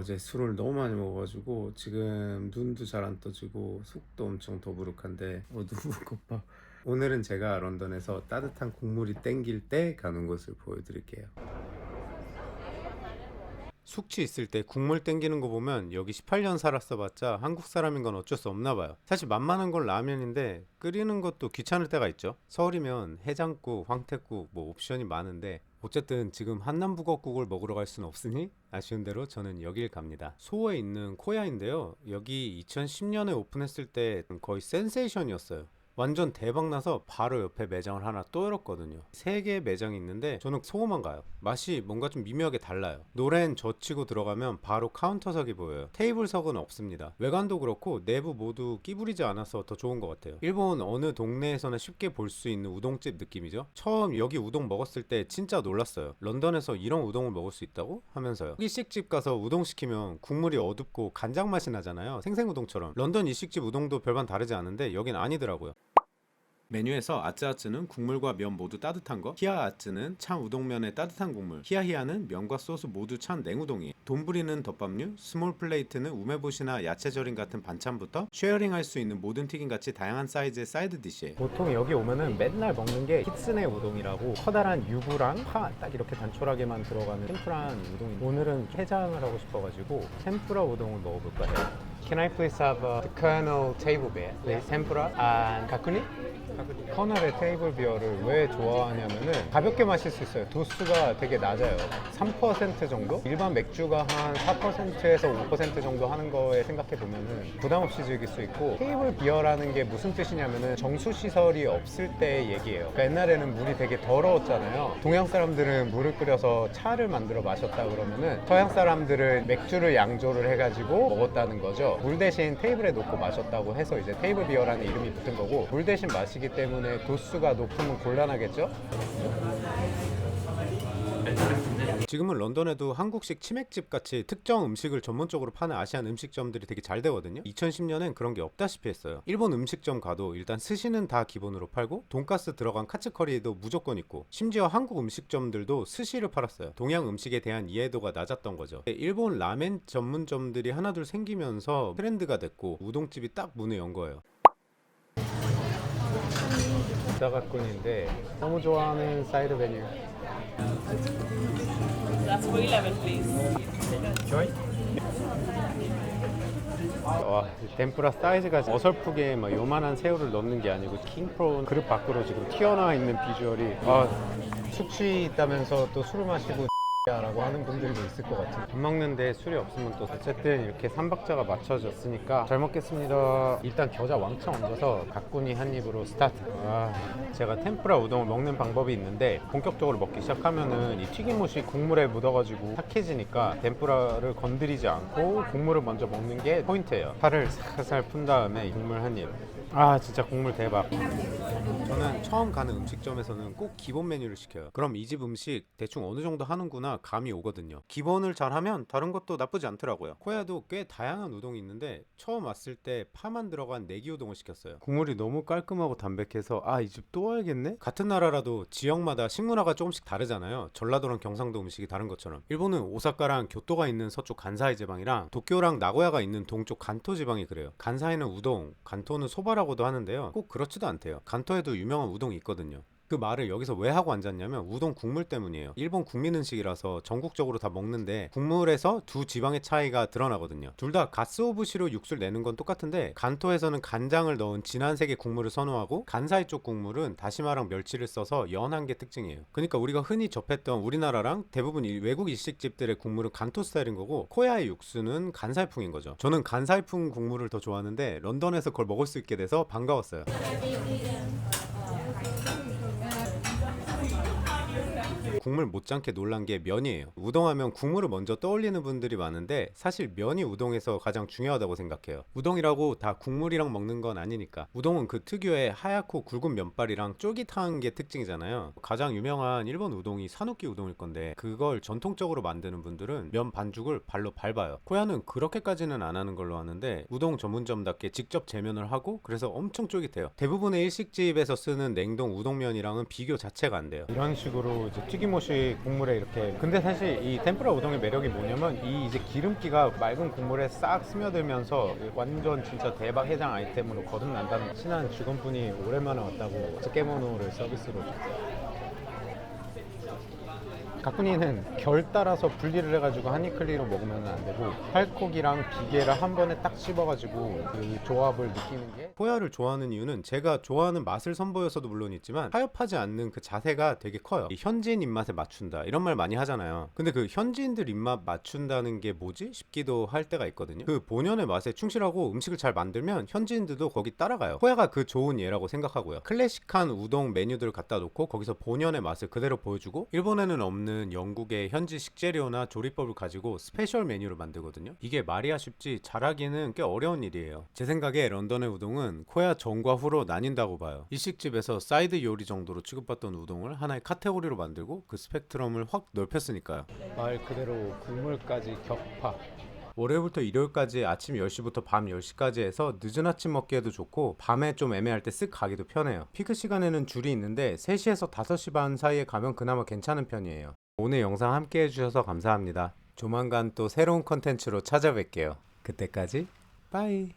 어제 술을 너무 많이 먹어가지고 지금 눈도 잘 안 떠지고 속도 엄청 더부룩한데 누구고파. 오늘은 제가 런던에서 따뜻한 국물이 땡길 때 가는 곳을 보여드릴게요. 숙취 있을 때 국물 땡기는 거 보면 여기 18년 살았어봤자 한국 사람인 건 어쩔 수 없나 봐요. 사실 만만한 건 라면인데 끓이는 것도 귀찮을 때가 있죠. 서울이면 해장국, 황태국 뭐 옵션이 많은데 어쨌든 지금 한남북어국을 먹으러 갈 수는 없으니 아쉬운 대로 저는 여길 갑니다. 소호에 있는 코야인데요. 여기 2010년에 오픈했을 때 거의 센세이션이었어요. 완전 대박나서 바로 옆에 매장을 하나 또 열었거든요. 3개의 매장이 있는데 저는 소호만 가요. 맛이 뭔가 좀 미묘하게 달라요. 노렌 젖히고 들어가면 바로 카운터석이 보여요. 테이블석은 없습니다. 외관도 그렇고 내부 모두 끼부리지 않아서 더 좋은 것 같아요. 일본 어느 동네에서나 쉽게 볼 수 있는 우동집 느낌이죠. 처음 여기 우동 먹었을 때 진짜 놀랐어요. 런던에서 이런 우동을 먹을 수 있다고? 하면서요. 일식집 가서 우동 시키면 국물이 어둡고 간장 맛이 나잖아요. 생생우동처럼. 런던 일식집 우동도 별반 다르지 않은데 여긴 아니더라고요. 메뉴에서 아쯔아쯔는 국물과 면 모두 따뜻한 거, 히아아쯔는 찬 우동면에 따뜻한 국물, 히야히야는 면과 소스 모두 찬 냉우동이에요. 돈부리는 덮밥류, 스몰 플레이트는 우메보시나 야채 절임 같은 반찬부터 쉐어링할 수 있는 모든 튀김같이 다양한 사이즈의 사이드 디시예요. 보통 여기 오면은 맨날 먹는 게 키츠네 우동이라고 커다란 유부랑 파 딱 이렇게 단촐하게만 들어가는 템프라한 우동인데 오늘은 해장을 하고 싶어가지고 템프라 우동을 먹어볼까 해요. Can I please have the Colonel table beer, please? Tempura and kakuni? 커널의 테이블 비어를 왜 좋아하냐면은 가볍게 마실 수 있어요. 도수가 되게 낮아요. 3% 정도? 일반 맥주가 한 4%에서 5% 정도 하는 거에 생각해 보면은 부담 없이 즐길 수 있고, 테이블 비어라는 게 무슨 뜻이냐면은 정수 시설이 없을 때 얘기예요. 그러니까 옛날에는 물이 되게 더러웠잖아요. 동양 사람들은 물을 끓여서 차를 만들어 마셨다 그러면은 서양 사람들은 맥주를 양조를 해가지고 먹었다는 거죠. 물 대신 테이블에 놓고 마셨다고 해서 이제 테이블 비어라는 이름이 붙은 거고, 물 대신 마시기 때문에 도수가 높으면 곤란하겠죠? 지금은 런던에도 한국식 치맥집 같이 특정 음식을 전문적으로 파는 아시안 음식점들이 되게 잘 되거든요. 2010년엔 그런 게 없다시피 했어요. 일본 음식점 가도 일단 스시는 다 기본으로 팔고 돈가스 들어간 카츠커리도 무조건 있고, 심지어 한국 음식점들도 스시를 팔았어요. 동양 음식에 대한 이해도가 낮았던 거죠. 일본 라멘 전문점들이 하나둘 생기면서 트렌드가 됐고 우동집이 딱 문을 연 거예요. 부다가꾼인데 너무 좋아하는 사이드 메뉴. That's for 11, please. Joy? 와, 덴푸라 사이즈가 어설프게 막 요만한 새우를 넣는 게 아니고 킹프론 그릇 밖으로 지금 튀어나와 있는 비주얼이, 숙취 있다면서 또 술을 마시고 라고 하는 분들도 있을 것 같아요. 밥 먹는데 술이 없으면 또 어쨌든 이렇게 삼박자가 맞춰졌으니까 잘 먹겠습니다. 일단 겨자 왕창 얹어서 가꾸니 한 입으로 스타트. 제가 템푸라 우동을 먹는 방법이 있는데, 본격적으로 먹기 시작하면은 이 튀김옷이 국물에 묻어가지고 탁해지니까 템푸라를 건드리지 않고 국물을 먼저 먹는 게 포인트예요. 파를 살살 푼 다음에 국물 한 입. 진짜 국물 대박. 저는 처음 가는 음식점에서는 꼭 기본 메뉴를 시켜요. 그럼 이 집 음식 대충 어느 정도 하는구나 감이 오거든요. 기본을 잘하면 다른 것도 나쁘지 않더라고요. 코야도 꽤 다양한 우동이 있는데 처음 왔을 때 파만 들어간 내기 우동을 시켰어요. 국물이 너무 깔끔하고 담백해서 이 집 또 와야겠네? 같은 나라라도 지역마다 식문화가 조금씩 다르잖아요. 전라도랑 경상도 음식이 다른 것처럼 일본은 오사카랑 교토가 있는 서쪽 간사이 지방이랑 도쿄랑 나고야가 있는 동쪽 간토 지방이 그래요. 간사이는 우동, 간토는 소바라고도 하는데요. 꼭 그렇지도 않대요. 간토에도 유명한 우동이 있거든요. 그 말을 여기서 왜 하고 앉았냐면 우동 국물 때문이에요. 일본 국민 음식이라서 전국적으로 다 먹는데 국물에서 두 지방의 차이가 드러나거든요. 둘 다 가스오부시로 육수를 내는 건 똑같은데, 간토에서는 간장을 넣은 진한 색의 국물을 선호하고 간사이 쪽 국물은 다시마랑 멸치를 써서 연한 게 특징이에요. 그러니까 우리가 흔히 접했던 우리나라랑 대부분 외국 일식집들의 국물은 간토 스타일인 거고, 코야의 육수는 간사이풍인 거죠. 저는 간사이풍 국물을 더 좋아하는데 런던에서 그걸 먹을 수 있게 돼서 반가웠어요. 국물 못지않게 놀란 게 면이에요. 우동하면 국물을 먼저 떠올리는 분들이 많은데 사실 면이 우동에서 가장 중요하다고 생각해요. 우동이라고 다 국물이랑 먹는 건 아니니까. 우동은 그 특유의 하얗고 굵은 면발이랑 쫄깃한 게 특징이잖아요. 가장 유명한 일본 우동이 사누키 우동일 건데, 그걸 전통적으로 만드는 분들은 면 반죽을 발로 밟아요. 코야는 그렇게까지는 안 하는 걸로 아는데 우동 전문점답게 직접 제면을 하고, 그래서 엄청 쫄깃해요. 대부분의 일식집에서 쓰는 냉동 우동면이랑은 비교 자체가 안 돼요. 이런 식으로 이제 튀김 모시 국물에 이렇게. 근데 사실 이 템푸라 우동의 매력이 뭐냐면 이 이제 기름기가 맑은 국물에 싹 스며들면서 완전 진짜 대박 해장 아이템으로 거듭난다는. 친한 직원분이 오랜만에 왔다고 스케모노를 서비스로 줬어요. 가쿠니는 결 따라서 분리를 해가지고 하니클리로 먹으면 안 되고 팔콕이랑 비계를 한 번에 딱 씹어가지고 그 조합을 느끼는 게. 호야를 좋아하는 이유는 제가 좋아하는 맛을 선보여서도 물론 있지만 타협하지 않는 그 자세가 되게 커요. 이 현지인 입맛에 맞춘다 이런 말 많이 하잖아요. 근데 그 현지인들 입맛 맞춘다는 게 뭐지 싶기도 할 때가 있거든요. 그 본연의 맛에 충실하고 음식을 잘 만들면 현지인들도 거기 따라가요. 호야가 그 좋은 예라고 생각하고요. 클래식한 우동 메뉴들을 갖다 놓고 거기서 본연의 맛을 그대로 보여주고 일본에는 없는 영국의 현지 식재료나 조리법을 가지고 스페셜 메뉴를 만들거든요. 이게 말이야 쉽지 잘하기는 꽤 어려운 일이에요. 제 생각에 런던의 우동은 코야 전과 후로 나뉜다고 봐요. 일식집에서 사이드 요리 정도로 취급받던 우동을 하나의 카테고리로 만들고 그 스펙트럼을 확 넓혔으니까요. 말 그대로 국물까지 격파. 월요일부터 일요일까지 아침 10시부터 밤 10시까지 해서 늦은 아침 먹기에도 좋고 밤에 좀 애매할 때 쓱 가기도 편해요. 피크 시간에는 줄이 있는데 3시에서 5시 반 사이에 가면 그나마 괜찮은 편이에요. 오늘 영상 함께 해주셔서 감사합니다. 조만간 또 새로운 컨텐츠로 찾아뵐게요. 그때까지 빠이.